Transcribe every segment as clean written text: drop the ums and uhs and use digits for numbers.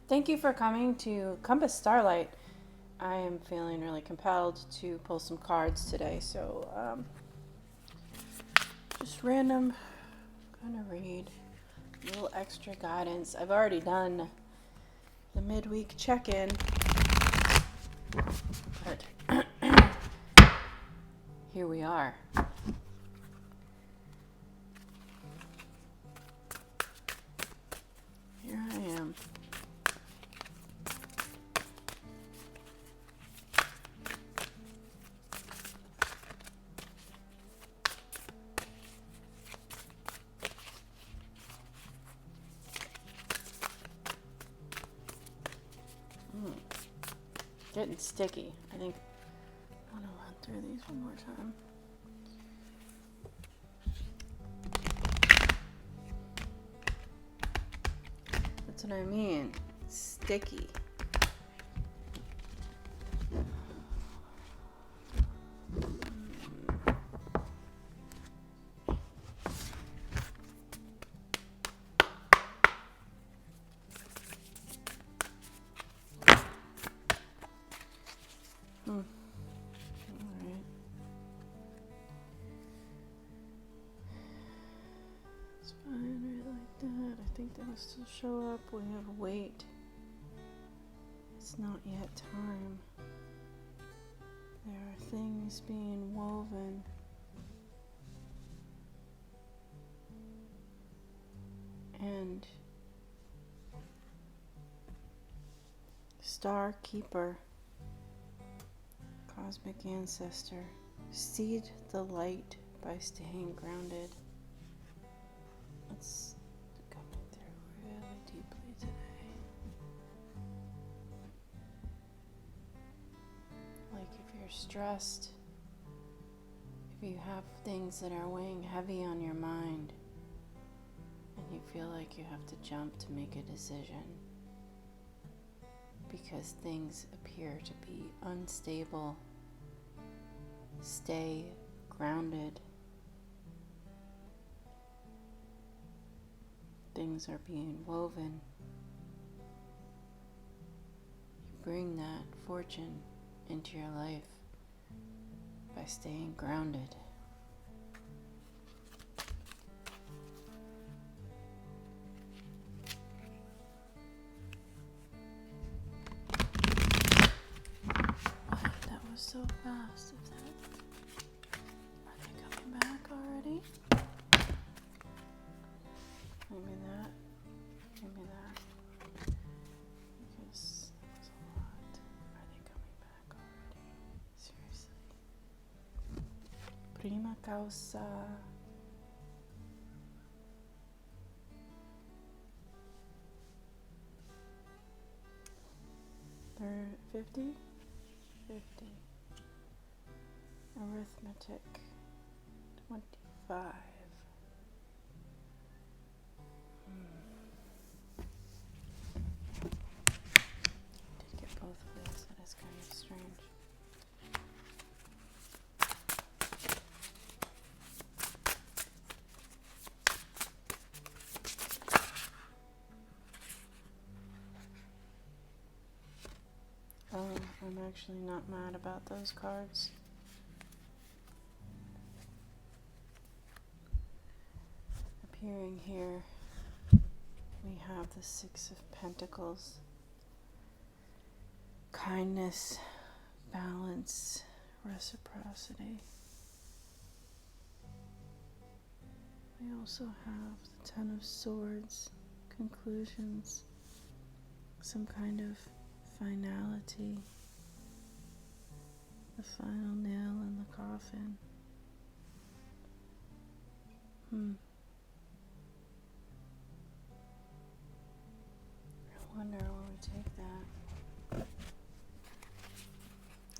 Thank you for coming to Compass Starlight. I am feeling really compelled to pull some cards today, so just random, gonna read a little extra guidance. I've already done the midweek check-in, but here we are. Here I am. Getting sticky. I think I want to run through these one more time. That's what I mean. Sticky. Alright. It's fine right like that. I think that will still show up. We have weight. It's not yet time. There are things being woven. And Star Keeper, Cosmic Ancestor, seed the light by staying grounded. Let's come through really deeply today. Like if you're stressed, if you have things that are weighing heavy on your mind, and you feel like you have to jump to make a decision because things appear to be unstable, stay grounded. Things are being woven. You bring that fortune into your life by staying grounded. That was so fast. Are they coming back already? Maybe that. Because that was a lot. Are they coming back already? Seriously. Prima causa. They're 50? 50. Arithmetic. 25. Did get both of those. That is kind of strange. I'm actually not mad about those cards. Appearing here, we have the Six of Pentacles. Kindness, balance, reciprocity. We also have the Ten of Swords, conclusions, some kind of finality, the final nail in the coffin. I wonder where we take that.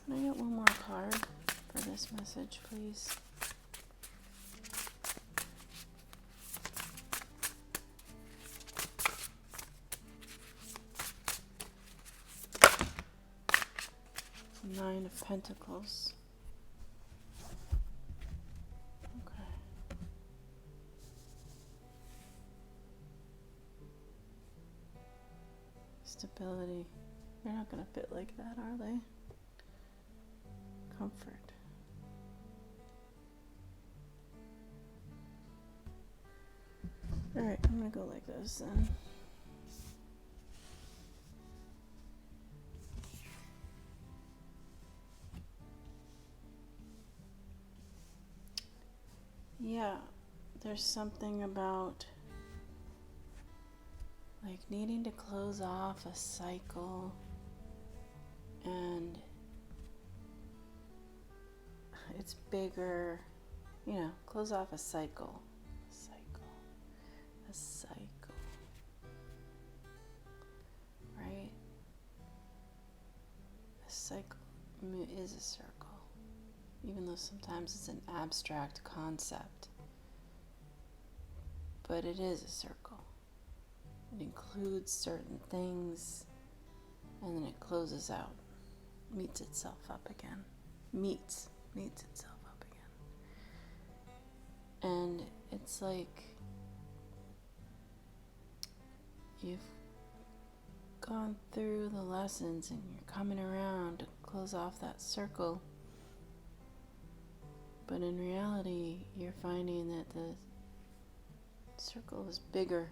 Can I get one more card for this message, please? Nine of Pentacles. Okay. Stability. They're not going to fit like that, are they? Comfort. Alright, I'm going to go like this then. Yeah, there's something about like needing to close off a cycle, and it's bigger, close off a cycle, right? A cycle is a circle, even though sometimes it's an abstract concept, but it is a circle. It includes certain things, and then it closes out, meets itself up again, meets itself up again. And it's like you've gone through the lessons and you're coming around to close off that circle, but in reality you're finding that the circle is bigger.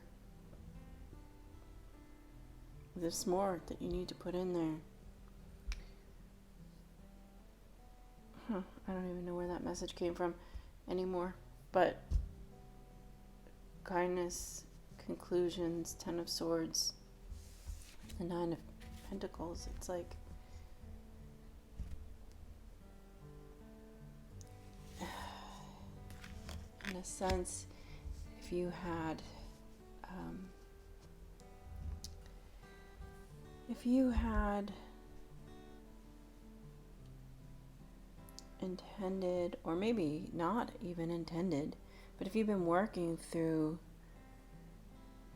There's more that you need to put in there. I don't even know where that message came from anymore. But kindness, conclusions, Ten of Swords, the Nine of Pentacles. It's like in a sense, if you had intended, or maybe not even intended, but if you've been working through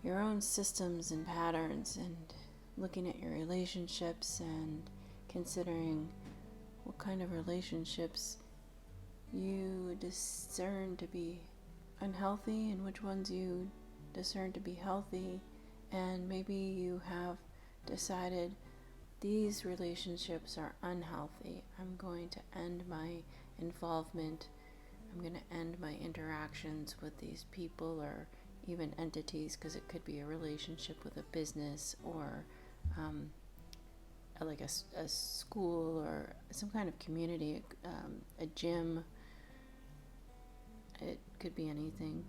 your own systems and patterns and looking at your relationships and considering what kind of relationships you discern to be unhealthy and which ones you discern to be healthy, and maybe you have decided these relationships are unhealthy. I'm going to end my involvement. I'm going to end my interactions with these people or even entities, because it could be a relationship with a business or like a school or some kind of community, a gym. It could be anything,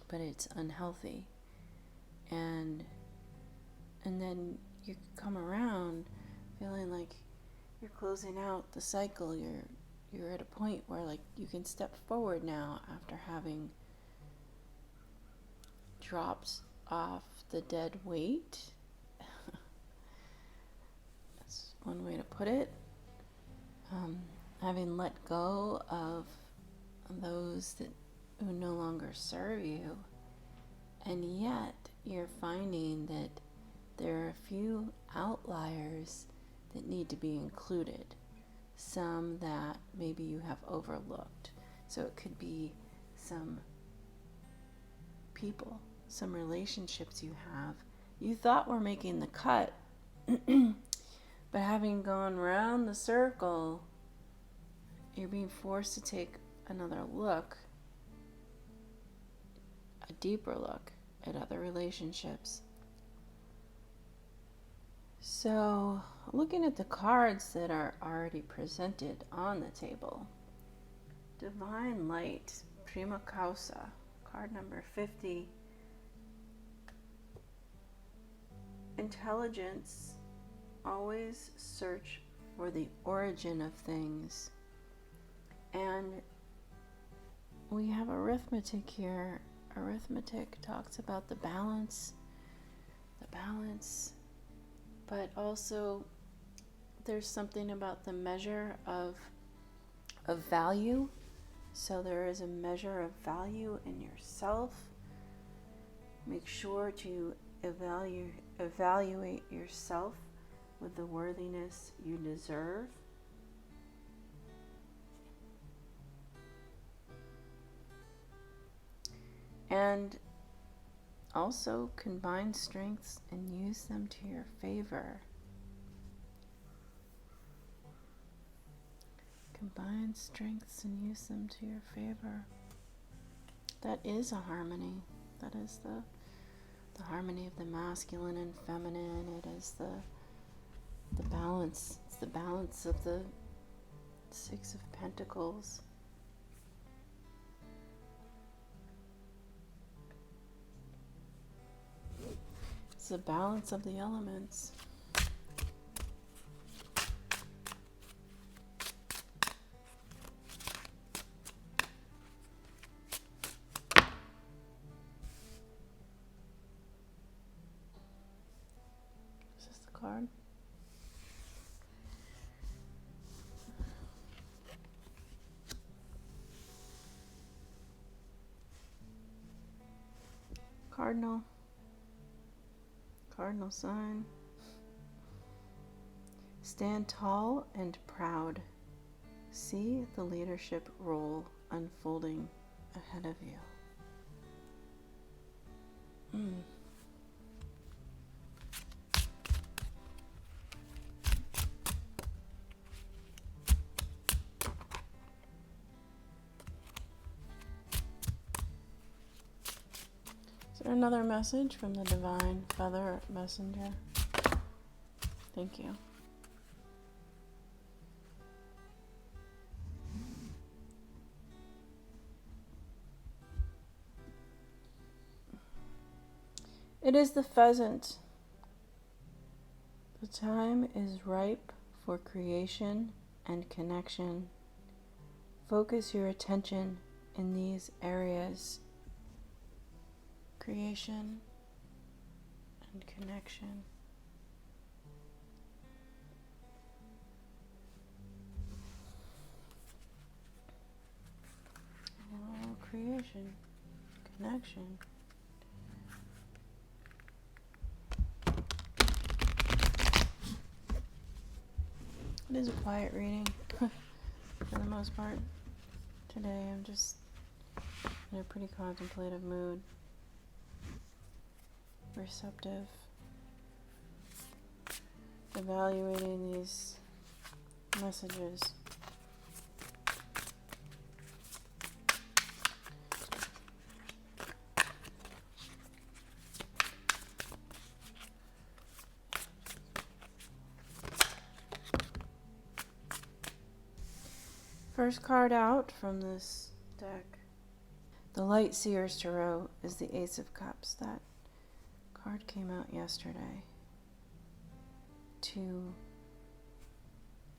but it's unhealthy. And then you come around feeling like you're closing out the cycle. You're at a point where like you can step forward now after having dropped off the dead weight. That's one way to put it. Having let go of those who no longer serve you, and yet you're finding that there are a few outliers that need to be included, some that maybe you have overlooked. So it could be some people, some relationships you thought were making the cut, but having gone round the circle, you're being forced to take another look, a deeper look at other relationships. So, looking at the cards that are already presented on the table, Divine Light, Prima Causa, card number 50. Intelligence, always search for the origin of things. And we have arithmetic here. Arithmetic talks about the balance, but also there's something about the measure of value. So there is a measure of value in yourself. Make sure to evaluate yourself with the worthiness you deserve. And also combine strengths and use them to your favor. Combine strengths and use them to your favor. That is a harmony. That is the harmony of the masculine and feminine. It is the balance. It's the balance of the Six of Pentacles. It's the balance of the elements. Is this the card? Cardinal sign. Stand tall and proud. See the leadership role unfolding ahead of you. Is there another message from the Divine Feather Messenger? Thank you. It is the pheasant. The time is ripe for creation and connection. Focus your attention in these areas. Creation and connection. Oh, creation, connection. It is a quiet reading for the most part. Today I'm just in a pretty contemplative mood. Receptive. Evaluating these messages. First card out from this deck. The Light Seer's Tarot is the Ace of Cups. That card came out yesterday. To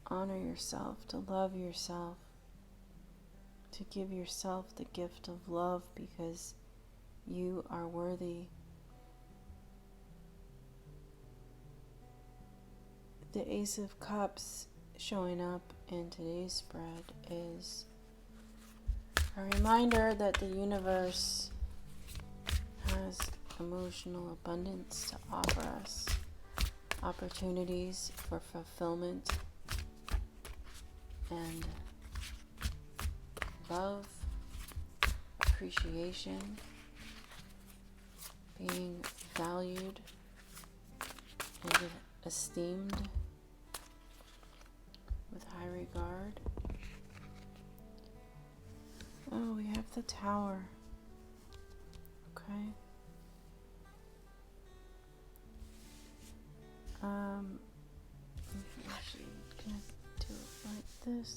honor yourself, to love yourself, to give yourself the gift of love because you are worthy. The Ace of Cups showing up in today's spread is a reminder that the universe has emotional abundance to offer us, opportunities for fulfillment and love, appreciation, being valued and esteemed with high regard. Oh, we have the Tower. Okay. Actually, can I do it like this?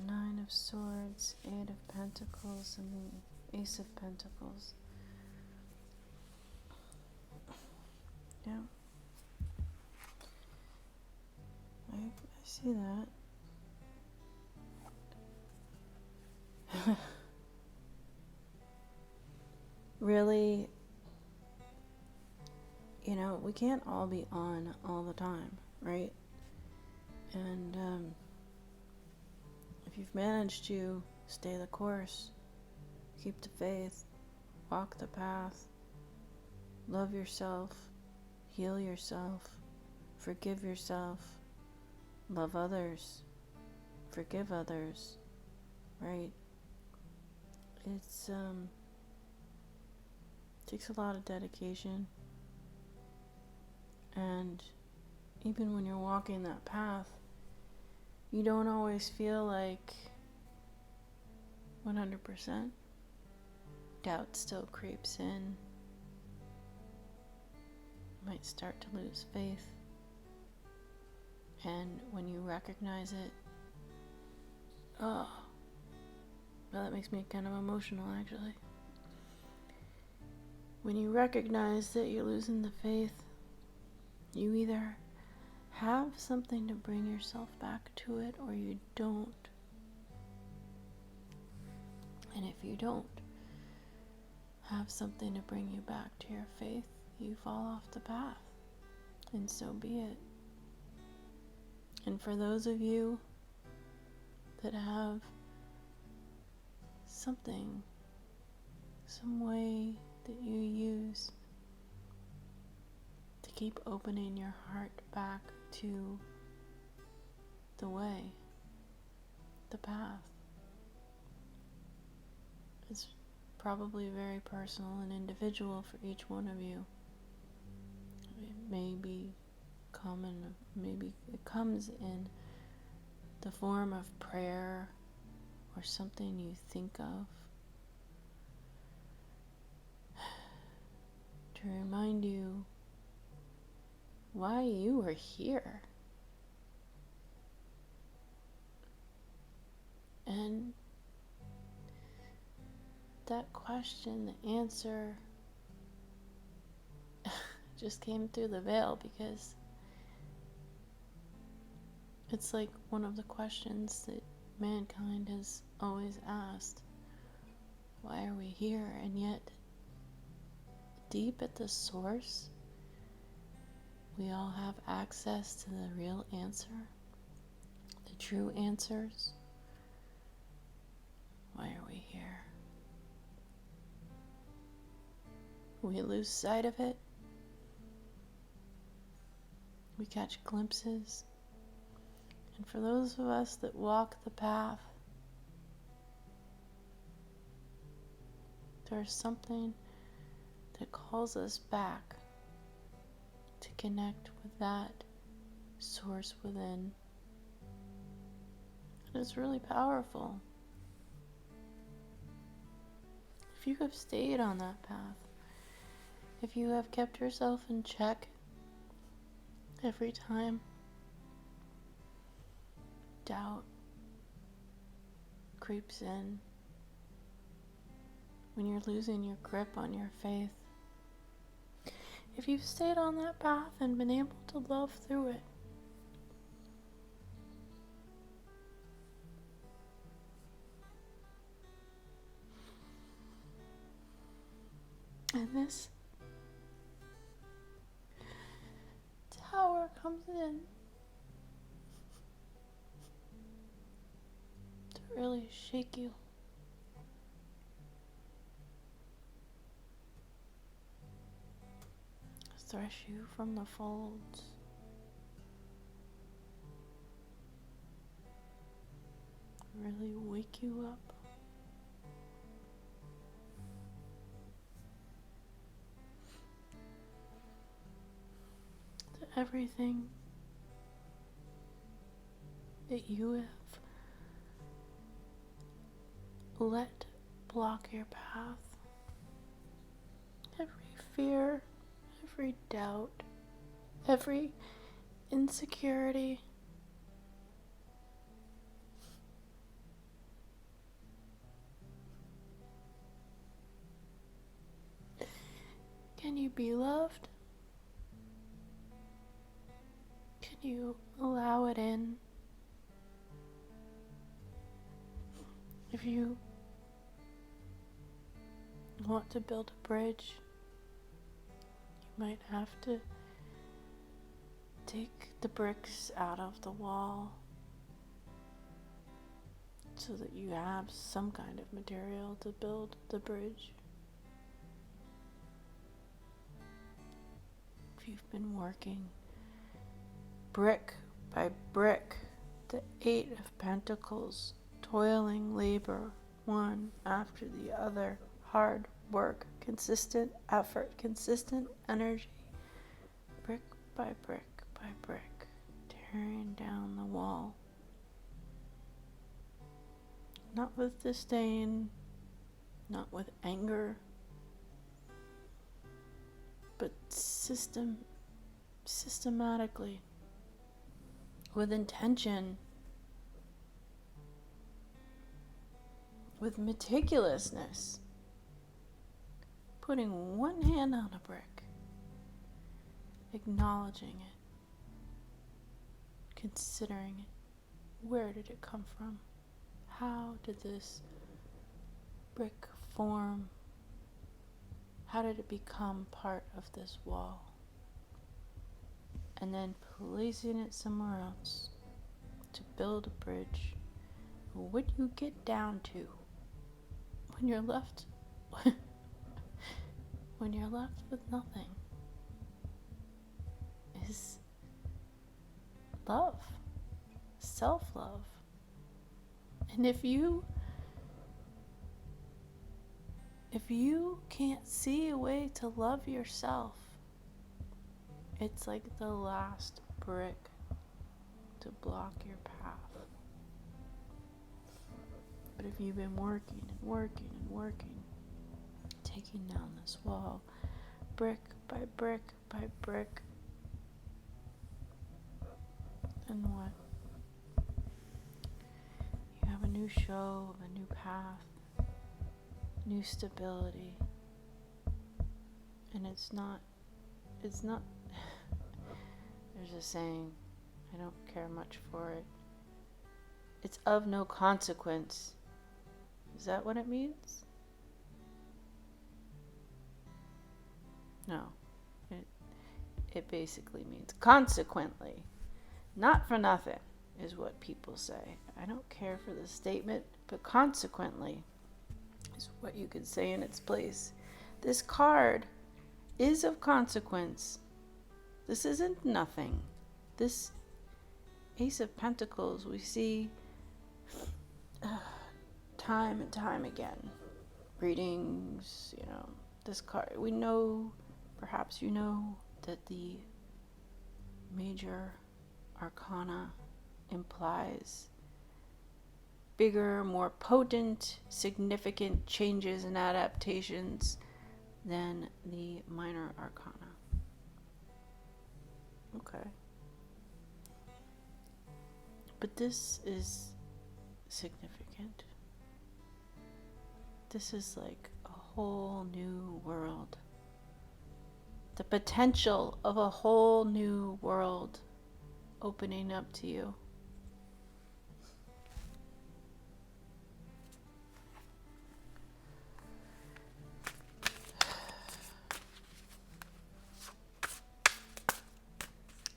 9 of Swords, 8 of Pentacles, and the Ace of Pentacles. Yeah. I see that. Really, you know, we can't all be on all the time, right? And if you've managed to stay the course, keep the faith, walk the path, love yourself, heal yourself, forgive yourself, love others, forgive others, right? It's takes a lot of dedication. And even when you're walking that path, you don't always feel like 100%. Doubt still creeps in. You might start to lose faith. And when you recognize it, oh, well, that makes me kind of emotional, actually. When you recognize that you're losing the faith, you either have something to bring yourself back to it or you don't. And if you don't have something to bring you back to your faith, you fall off the path. And so be it. And for those of you that have something, some way that you use to keep opening your heart back to the way, the path, it's probably very personal and individual for each one of you. It may be common, maybe it comes in the form of prayer or something you think of to remind you why you are here. And that question, the answer just came through the veil because it's like one of the questions that mankind has always asked. Why are we here? And yet, deep at the source, we all have access to the real answer, the true answers. Why are we here? We lose sight of it. We catch glimpses. And for those of us that walk the path, there's something that calls us back to connect with that source within. And it's really powerful. If you have stayed on that path, if you have kept yourself in check every time doubt creeps in, when you're losing your grip on your faith, if you've stayed on that path and been able to love through it, and this tower comes in to really shake you. Thresh you from the folds. Really wake you up. To everything that you have let block your path. Every fear, every doubt, every insecurity. Can you be loved? Can you allow it in? If you want to build a bridge, you might have to take the bricks out of the wall so that you have some kind of material to build the bridge. If you've been working brick by brick, the 8 of Pentacles, toiling labor, one after the other, hard work, consistent effort, consistent energy, brick by brick by brick, tearing down the wall. Not with disdain, not with anger, but systematically, with intention, with meticulousness, putting one hand on a brick, acknowledging it, considering it. Where did it come from? How did this brick form? How did it become part of this wall? And then placing it somewhere else to build a bridge. What you get down to when you're left with nothing is love, self-love. And if you can't see a way to love yourself, it's like the last brick to block your path. But if you've been working and working and working, taking down this wall, brick by brick by brick, then what? You have a new show, a new path, new stability. And it's not there's a saying, I don't care much for it. It's of no consequence. Is that what it means? No. It basically means consequently. Not for nothing is what people say. I don't care for the statement, but consequently is what you could say in its place. This card is of consequence. This isn't nothing. This Ace of Pentacles we see time and time again. Readings, this card. We know, perhaps you know, that the major arcana implies bigger, more potent, significant changes and adaptations than the minor arcana. Okay. But this is significant. This is like a whole new world. The potential of a whole new world opening up to you.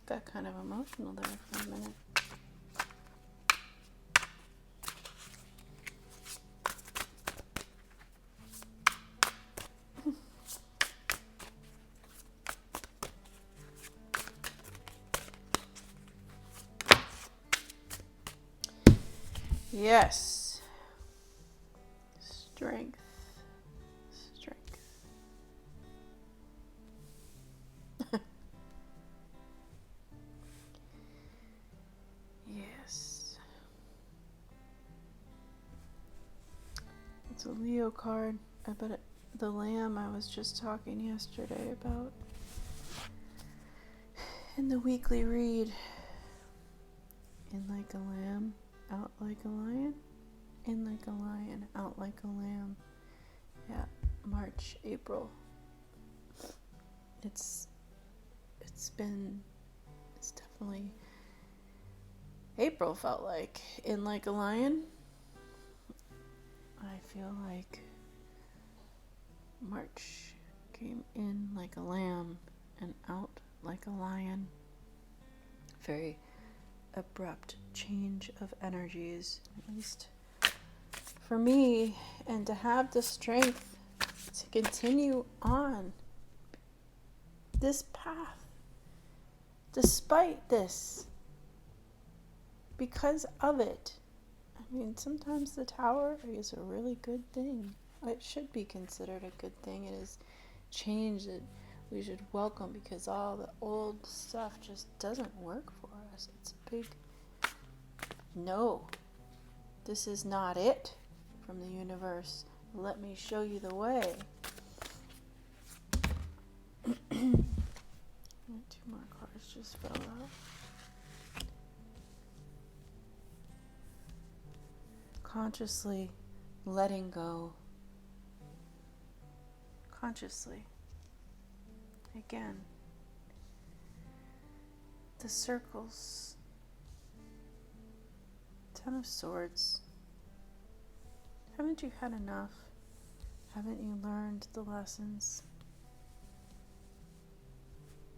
Got kind of emotional there for a minute. Yes. Strength. Yes. It's a Leo card. I bet the lamb I was just talking yesterday about in the weekly read. In like a lamb, out like a lion. In like a lion, out like a lamb. Yeah, March, April. It's definitely April felt like in like a lion. I feel like March came in like a lamb and out like a lion. Very abrupt change of energies, at least for me, and to have the strength to continue on this path despite this, because of it. I mean, sometimes the tower is a really good thing. It should be considered a good thing. It is change that we should welcome, because all the old stuff just doesn't work for us. It's a big no. This is not it from the universe. Let me show you the way. 2 more cards just fell out. Consciously letting go. Consciously. Again. The circles. 10 of Swords. Haven't you had enough? Haven't you learned the lessons?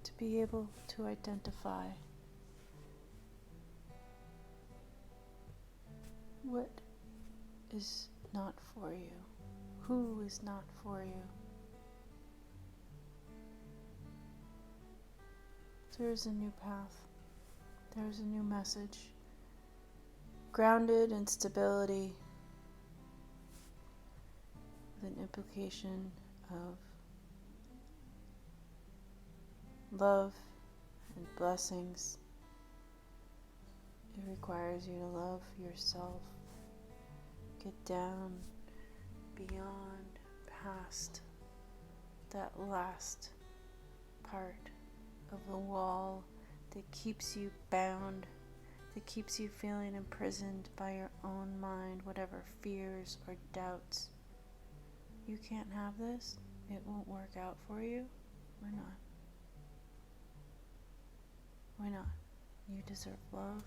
To be able to identify what is not for you, who is not for you. There's a new path. There's a new message. Grounded in stability, with an implication of love and blessings. It requires you to love yourself. Get down beyond, past that last part of the wall that keeps you bound, that keeps you feeling imprisoned by your own mind, whatever fears or doubts. You can't have this. It won't work out for you. Why not? Why not? You deserve love.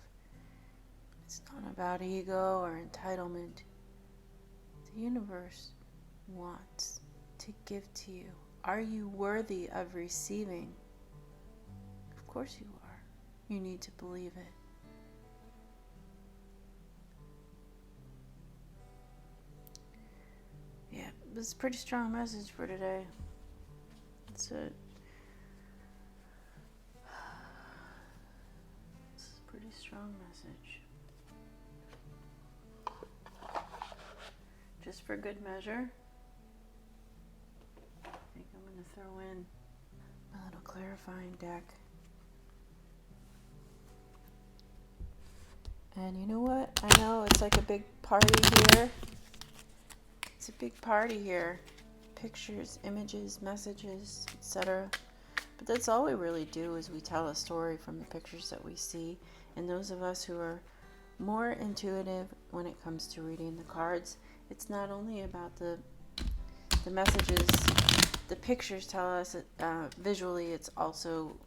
It's not about ego or entitlement. The universe wants to give to you. Are you worthy of receiving? Of course you are. You need to believe it. Yeah, this is a pretty strong message for today. That's it. This is a pretty strong message. Just for good measure, I think I'm going to throw in my little clarifying deck. And you know what? I know it's like a big party here. It's a big party here. Pictures, images, messages, etc. But that's all we really do, is we tell a story from the pictures that we see. And those of us who are more intuitive when it comes to reading the cards, it's not only about the messages, the pictures tell us visually, it's also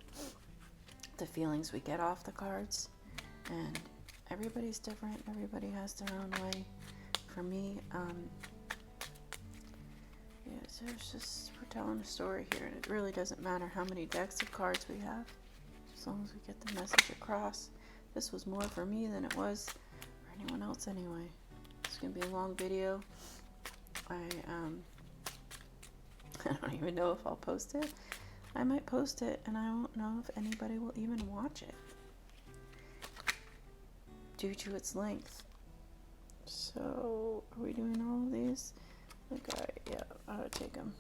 the feelings we get off the cards. And everybody's different. Everybody has their own way. For me, so it's just, we're telling a story here, and it really doesn't matter how many decks of cards we have, as long as we get the message across. This was more for me than it was for anyone else anyway. It's going to be a long video. I don't even know if I'll post it. I might post it, and I won't know if anybody will even watch it due to its length. So, are we doing all of these? Okay, yeah, I would take them.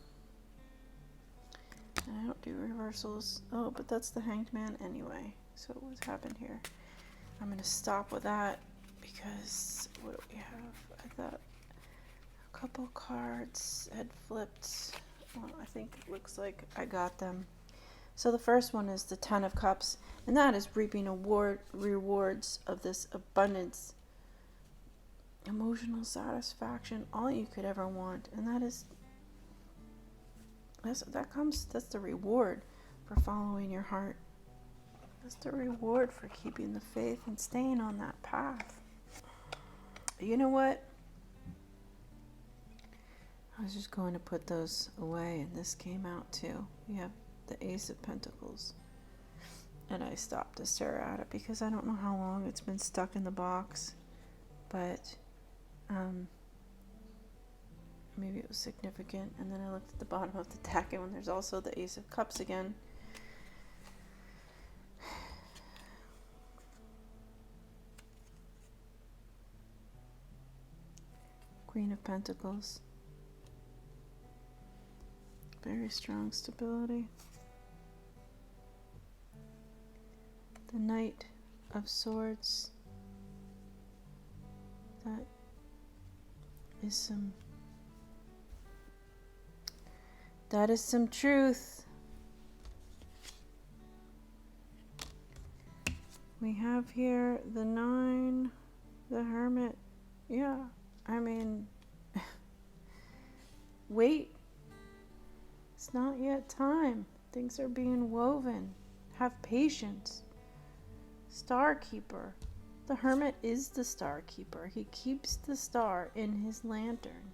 And I don't do reversals. Oh, but that's the Hanged Man anyway. So what's happened here? I'm going to stop with that, because what do we have? I thought a couple cards had flipped. Well, I think it looks like I got them. So the first one is the Ten of Cups, and that is reaping rewards of this abundance, emotional satisfaction, all you could ever want. And that's the reward for following your heart. That's the reward for keeping the faith and staying on that path. You know what? I was just going to put those away, and this came out too. We have the Ace of Pentacles. And I stopped to stare at it because I don't know how long it's been stuck in the box. But maybe it was significant. And then I looked at the bottom of the deck, and when there's also the Ace of Cups again. Queen of Pentacles. Very strong stability. The Knight of Swords. That is some truth. We have here the 9, the Hermit. Yeah, I mean, wait. It's not yet time. Things are being woven. Have patience. Star Keeper. The Hermit is the Star Keeper. He keeps the star in his lantern.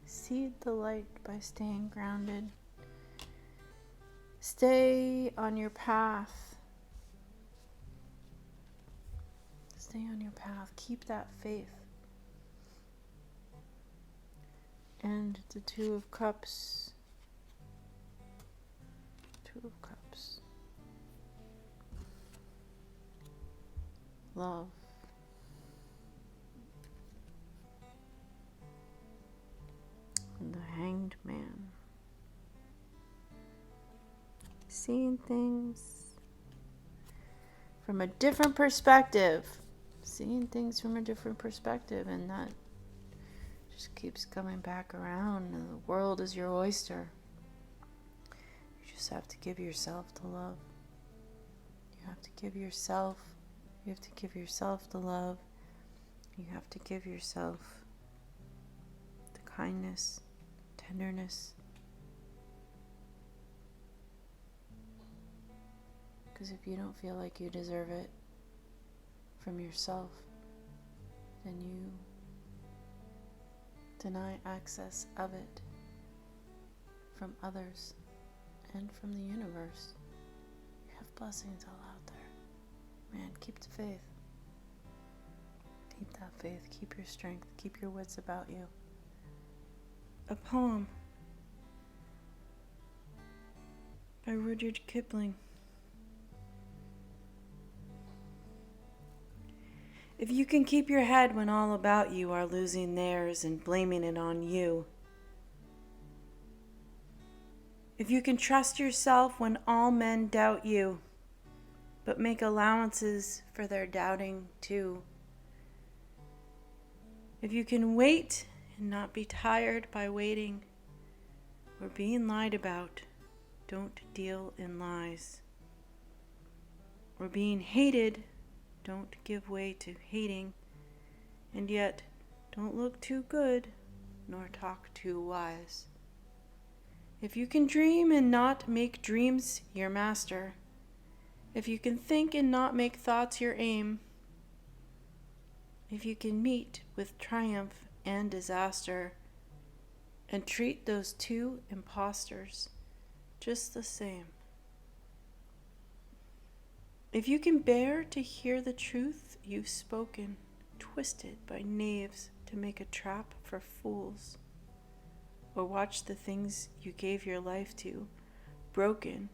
Seed the light by staying grounded. Stay on your path. Stay on your path. Keep that faith. And the Two of Cups. Two of Cups. Love. And the Hanged Man. Seeing things from a different perspective. Seeing things from a different perspective, and that just keeps coming back around, and the world is your oyster. You just have to give yourself the love. You have to give yourself the love. You have to give yourself the kindness, tenderness. Because if you don't feel like you deserve it from yourself, then you deny access of it from others and from the universe. You have blessings all out there. Man, keep the faith. Keep that faith. Keep your strength. Keep your wits about you. A poem by Rudyard Kipling. If you can keep your head when all about you are losing theirs and blaming it on you. If you can trust yourself when all men doubt you, but make allowances for their doubting too. If you can wait and not be tired by waiting or being lied about, don't deal in lies. Or being hated, don't give way to hating, and yet don't look too good nor talk too wise. If you can dream and not make dreams your master, if you can think and not make thoughts your aim, if you can meet with triumph and disaster and treat those two impostors just the same. If you can bear to hear the truth you've spoken, twisted by knaves to make a trap for fools, or watch the things you gave your life to broken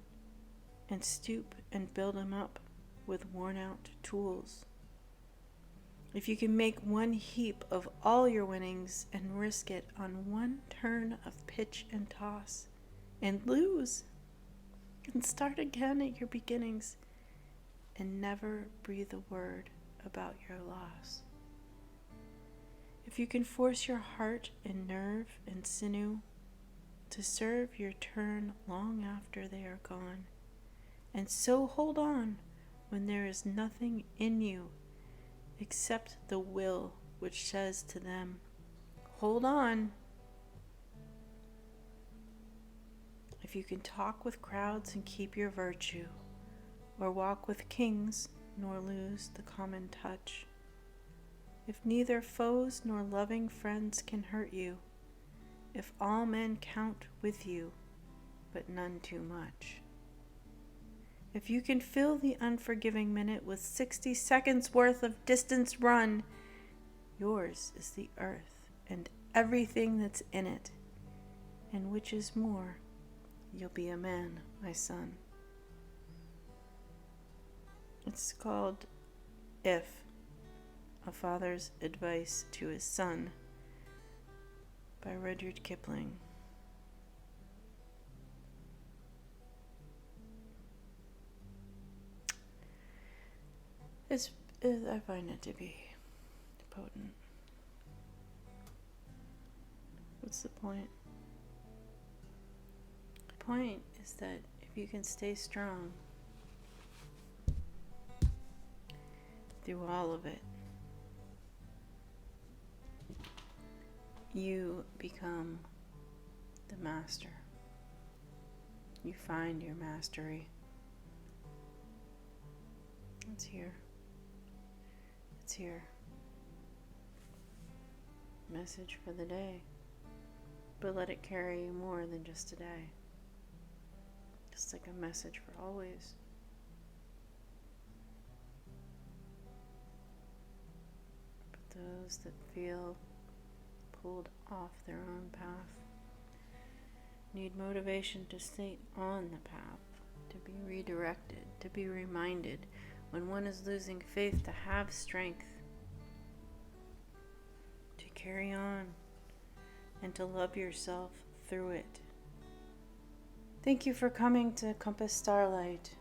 and stoop and build them up with worn out tools. If you can make one heap of all your winnings and risk it on one turn of pitch and toss and lose and start again at your beginnings and never breathe a word about your loss. If you can force your heart and nerve and sinew to serve your turn long after they are gone, and so hold on when there is nothing in you except the will which says to them, hold on. If you can talk with crowds and keep your virtue, or walk with kings nor lose the common touch, if neither foes nor loving friends can hurt you, if all men count with you, but none too much, if you can fill the unforgiving minute with 60 seconds worth of distance run, yours is the earth and everything that's in it, and which is more, you'll be a man, my son. It's called If, a Father's Advice to His Son by Rudyard Kipling. I find it to be potent. What's the point? The point is that if you can stay strong through all of it, you become the master. You find your mastery. It's here. It's here. Message for the day. But let it carry you more than just today. Just like a message for always. But those that feel pulled off their own path need motivation to stay on the path, to be redirected, to be reminded when one is losing faith, to have strength, to carry on, and to love yourself through it. Thank you for coming to Compass Starlight.